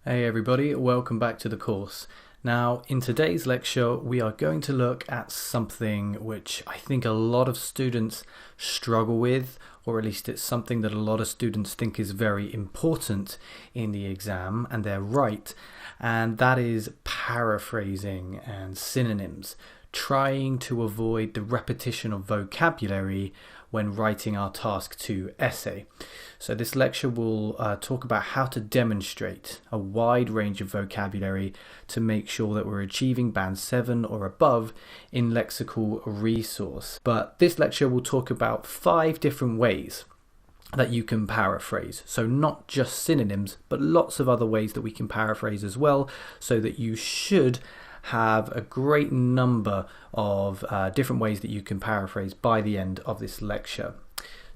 Hey everybody, welcome back to the course. Now, in today's lecture, we are going to look at something which I think a lot of students struggle with, or at least it's something that a lot of students think is very important in the exam, and they're right, and that is paraphrasing and synonyms, trying to avoid the repetition of vocabulary when writing our task 2 essay. So this lecture will talk about how to demonstrate a wide range of vocabulary to make sure that we're achieving band 7 or above in lexical resource. But this lecture will talk about 5 different ways that you can paraphrase. So not just synonyms, but lots of other ways that we can paraphrase as well, so that you should have a great number of different ways that you can paraphrase by the end of this lecture.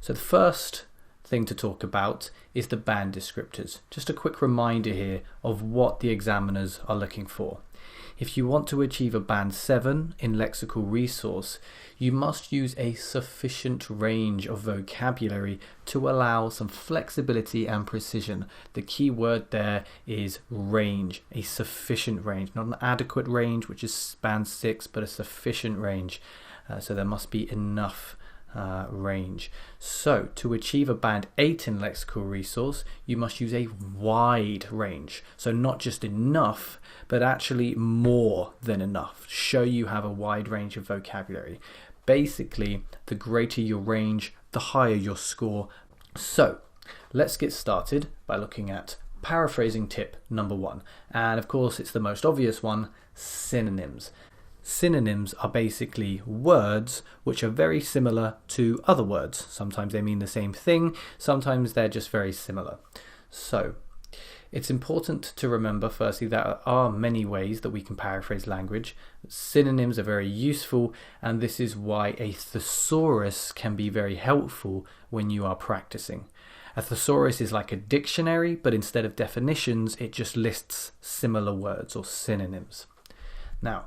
So the first thing to talk about is the band descriptors. Just a quick reminder here of what the examiners are looking for. If you want to achieve a band 7 in lexical resource, you must use a sufficient range of vocabulary to allow some flexibility and precision. The key word there is range, a sufficient range, not an adequate range, which is band 6, but a sufficient range. So there must be enough range. So to achieve a band 8 in lexical resource, you must use a wide range. So not just enough, but actually more than enough. Show you have a wide range of vocabulary. Basically, the greater your range, the higher your score. So let's get started by looking at paraphrasing tip number 1. And of course, it's the most obvious one, synonyms. Synonyms are basically words which are very similar to other words. Sometimes they mean the same thing, sometimes they're just very similar. So it's important to remember, firstly, that there are many ways that we can paraphrase language. Synonyms are very useful, and this is why a thesaurus can be very helpful when you are practicing. A thesaurus is like a dictionary, but instead of definitions, it just lists similar words or synonyms. Now,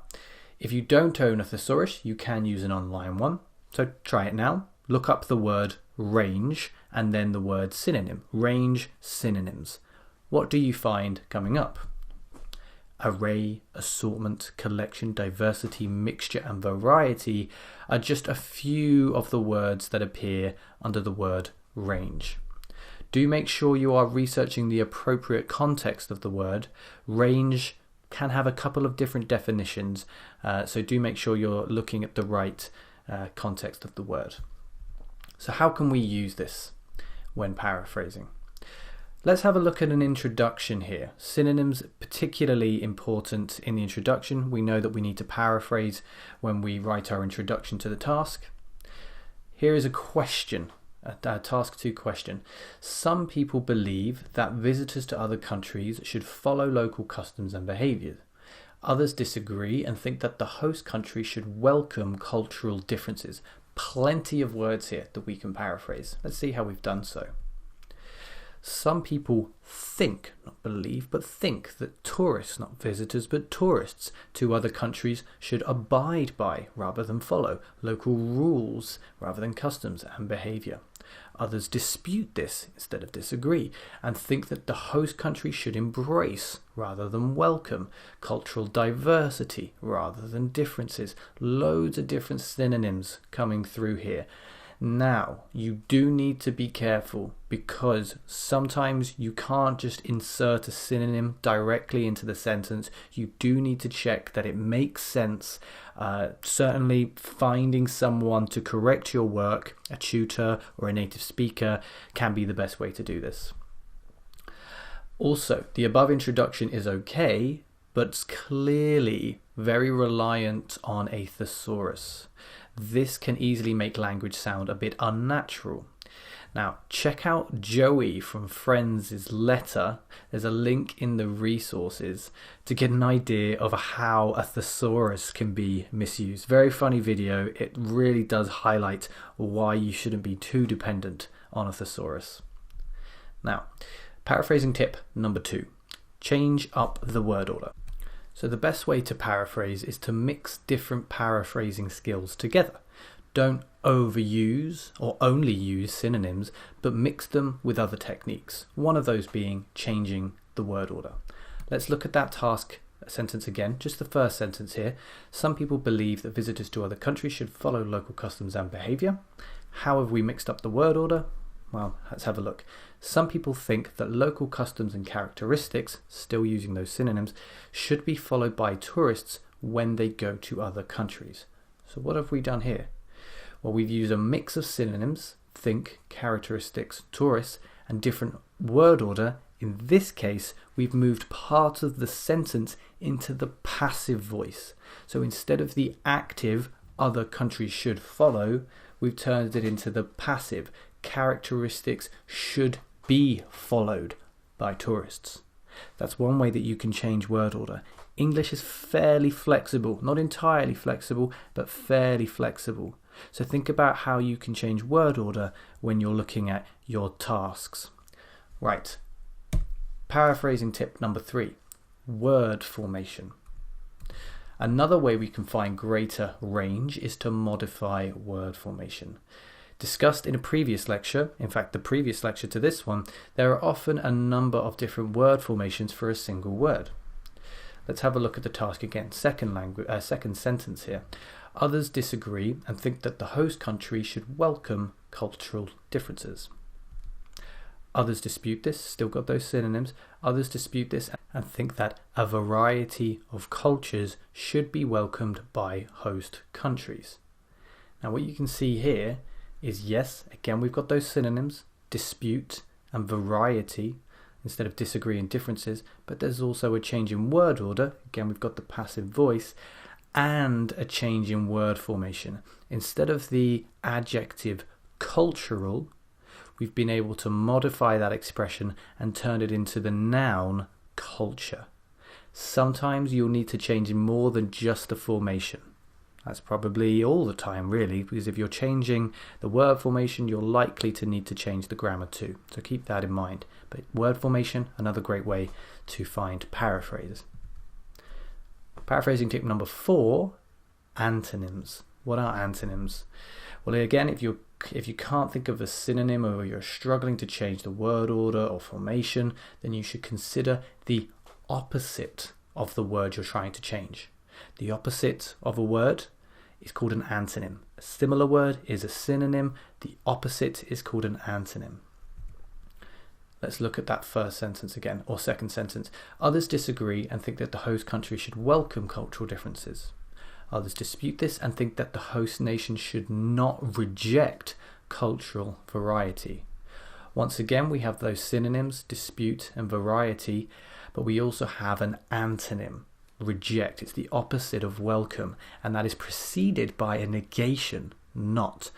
if you don't own a thesaurus, you can use an online one. So try it now. Look up the word range and then the word synonym. Range synonyms. What do you find coming up? Array, assortment, collection, diversity, mixture, and variety are just a few of the words that appear under the word range. Do make sure you are researching the appropriate context of the word. Range can have a couple of different definitions, so do make sure you're looking at the right context of the word. So how can we use this when paraphrasing? Let's have a look at an introduction here. Synonyms particularly important in the introduction. We know that we need to paraphrase when we write our introduction to the task. Here is a question. A task 2 question. Some people believe that visitors to other countries should follow local customs and behaviours. Others disagree and think that the host country should welcome cultural differences. Plenty of words here that we can paraphrase. Let's see how we've done so. Some people think, not believe, but think that tourists, not visitors, but tourists to other countries should abide by, rather than follow, local rules rather than customs and behaviour. Others dispute this instead of disagree and think that the host country should embrace rather than welcome cultural diversity rather than differences. Loads of different synonyms coming through here. Now, you do need to be careful because sometimes you can't just insert a synonym directly into the sentence. You do need to check that it makes sense. Certainly finding someone to correct your work, a tutor or a native speaker, can be the best way to do this. Also, the above introduction is okay, but it's clearly very reliant on a thesaurus. This can easily make language sound a bit unnatural. Now, check out Joey from Friends' letter. There's a link in the resources to get an idea of how a thesaurus can be misused. Very funny video. It really does highlight why you shouldn't be too dependent on a thesaurus. Now, paraphrasing tip number 2. Change up the word order. So the best way to paraphrase is to mix different paraphrasing skills together. Don't overuse or only use synonyms, but mix them with other techniques. One of those being changing the word order. Let's look at that task sentence again, just the first sentence here. Some people believe that visitors to other countries should follow local customs and behaviour. How have we mixed up the word order? Well, let's have a look. Some people think that local customs and characteristics, still using those synonyms, should be followed by tourists when they go to other countries. So what have we done here? Well, we've used a mix of synonyms, think, characteristics, tourists, and different word order. In this case, we've moved part of the sentence into the passive voice. So instead of the active, other countries should follow, we've turned it into the passive, characteristics should be followed by tourists. That's one way that you can change word order. English is fairly flexible, not entirely flexible, but fairly flexible. So think about how you can change word order when you're looking at your tasks. Right, paraphrasing tip number 3, word formation. Another way we can find greater range is to modify word formation. Discussed in a previous lecture, in fact the previous lecture to this one, there are often a number of different word formations for a single word. Let's have a look at the task again. Second sentence here. Others disagree and think that the host country should welcome cultural differences. Others dispute this, still got those synonyms. Others dispute this and think that a variety of cultures should be welcomed by host countries. Now what you can see here is, yes, again we've got those synonyms, dispute and variety, instead of disagree and differences, but there's also a change in word order. Again, we've got the passive voice and a change in word formation. Instead of the adjective cultural, we've been able to modify that expression and turn it into the noun culture. Sometimes you'll need to change more than just the formation. That's probably all the time really, because if you're changing the word formation, you're likely to need to change the grammar too. So keep that in mind. But word formation, another great way to find paraphrases. Paraphrasing tip number 4, antonyms. What are antonyms? Well, again, if you can't think of a synonym or you're struggling to change the word order or formation, then you should consider the opposite of the word you're trying to change. The opposite of a word is called an antonym. A similar word is a synonym. The opposite is called an antonym. Let's look at that first sentence again, or second sentence. Others disagree and think that the host country should welcome cultural differences. Others dispute this and think that the host nation should not reject cultural variety. Once again, we have those synonyms, dispute and variety, but we also have an antonym. Reject. It's the opposite of welcome, and that is preceded by a negation, not.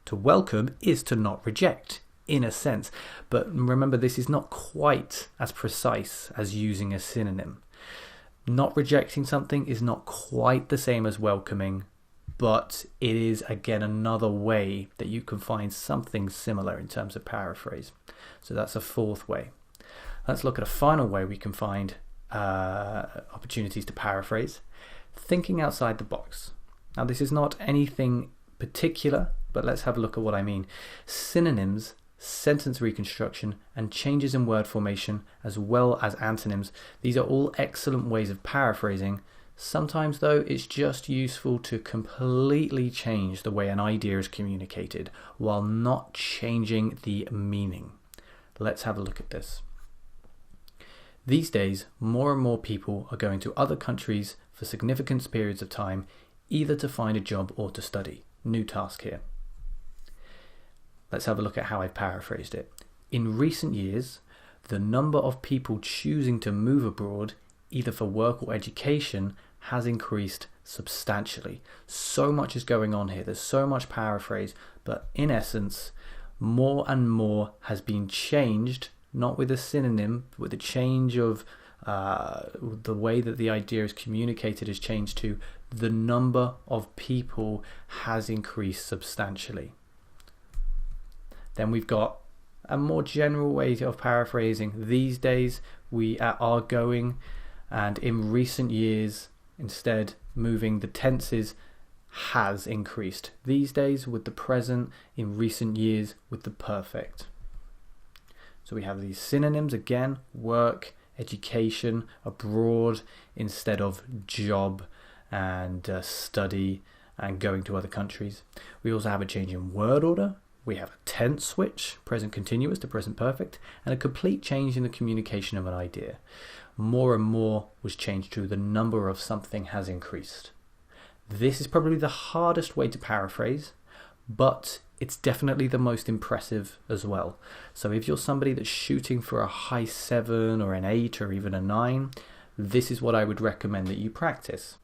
To welcome is to not reject, in a sense, but remember this is not quite as precise as using a synonym. Not rejecting something is not quite the same as welcoming, but it is again another way that you can find something similar in terms of paraphrase. So that's a fourth way. Let's look at a final way we can find opportunities to paraphrase. Thinking outside the box. Now this is not anything particular, but let's have a look at what I mean. Synonyms, sentence reconstruction, and changes in word formation, as well as antonyms, these are all excellent ways of paraphrasing. Sometimes though, it's just useful to completely change the way an idea is communicated while not changing the meaning. Let's have a look at this. These days, more and more people are going to other countries for significant periods of time, either to find a job or to study. New task here. Let's have a look at how I've paraphrased it. In recent years, the number of people choosing to move abroad, either for work or education, has increased substantially. So much is going on here. There's so much paraphrase, but in essence, more and more has been changed, not with a synonym, but with a change of the way that the idea is communicated has changed to the number of people has increased substantially. Then we've got a more general way of paraphrasing. These days we are going, and in recent years, instead moving the tenses has increased. These days with the present, in recent years with the perfect. So we have these synonyms again: work, education, abroad, instead of job and study and going to other countries. We also have a change in word order. We have a tense switch, present continuous to present perfect, and a complete change in the communication of an idea. More and more was changed to the number of something has increased. This is probably the hardest way to paraphrase, but it's definitely the most impressive as well. So if you're somebody that's shooting for a high 7 or an 8 or even a 9, this is what I would recommend that you practice.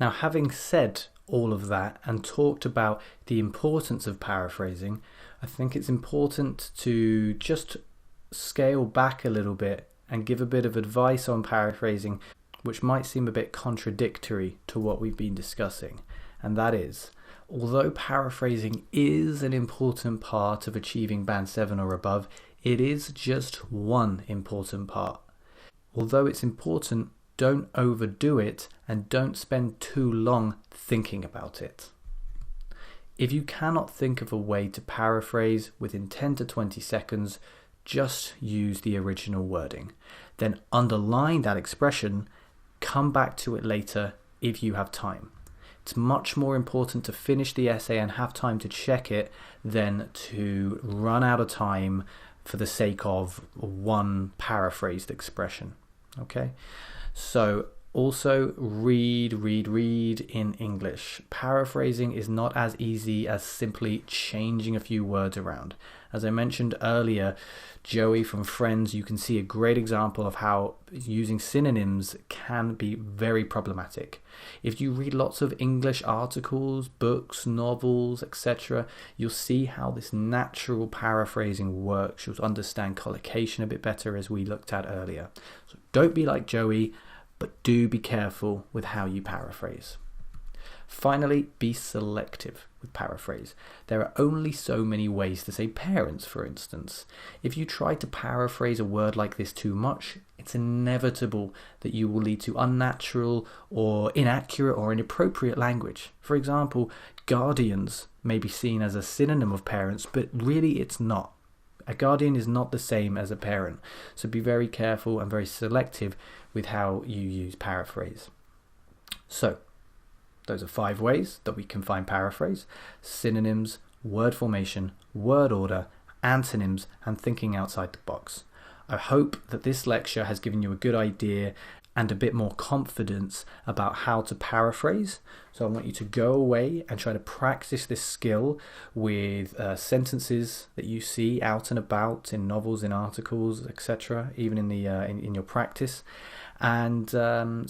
Now, having said all of that and talked about the importance of paraphrasing, I think it's important to just scale back a little bit and give a bit of advice on paraphrasing, which might seem a bit contradictory to what we've been discussing. And that is, although paraphrasing is an important part of achieving Band 7 or above, it is just one important part. Although it's important, don't overdo it and don't spend too long thinking about it. If you cannot think of a way to paraphrase within 10 to 20 seconds, just use the original wording. Then underline that expression, come back to it later if you have time. It's much more important to finish the essay and have time to check it than to run out of time for the sake of one paraphrased expression. Okay? So also read in English. Paraphrasing is not as easy as simply changing a few words around. As I mentioned earlier, Joey from Friends, you can see a great example of how using synonyms can be very problematic. If you read lots of English articles, books, novels, etc., you'll see how this natural paraphrasing works. You'll understand collocation a bit better, as we looked at earlier. So don't be like Joey, but do be careful with how you paraphrase. Finally, be selective with paraphrase. There are only so many ways to say parents, for instance. If you try to paraphrase a word like this too much, it's inevitable that you will lead to unnatural or inaccurate or inappropriate language. For example, guardians may be seen as a synonym of parents, but really it's not. A guardian is not the same as a parent, so be very careful and very selective with how you use paraphrase. So, those are 5 ways that we can find paraphrase: synonyms, word formation, word order, antonyms, and thinking outside the box. I hope that this lecture has given you a good idea and a bit more confidence about how to paraphrase. So I want you to go away and try to practice this skill with sentences that you see out and about in novels, in articles, etc., even in the in your practice, and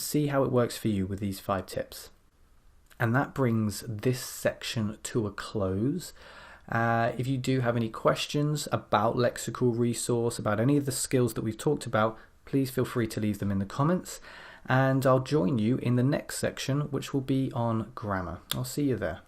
see how it works for you with these 5 tips. And that brings this section to a close. If you do have any questions about lexical resource, about any of the skills that we've talked about, please feel free to leave them in the comments, and I'll join you in the next section, which will be on grammar. I'll see you there.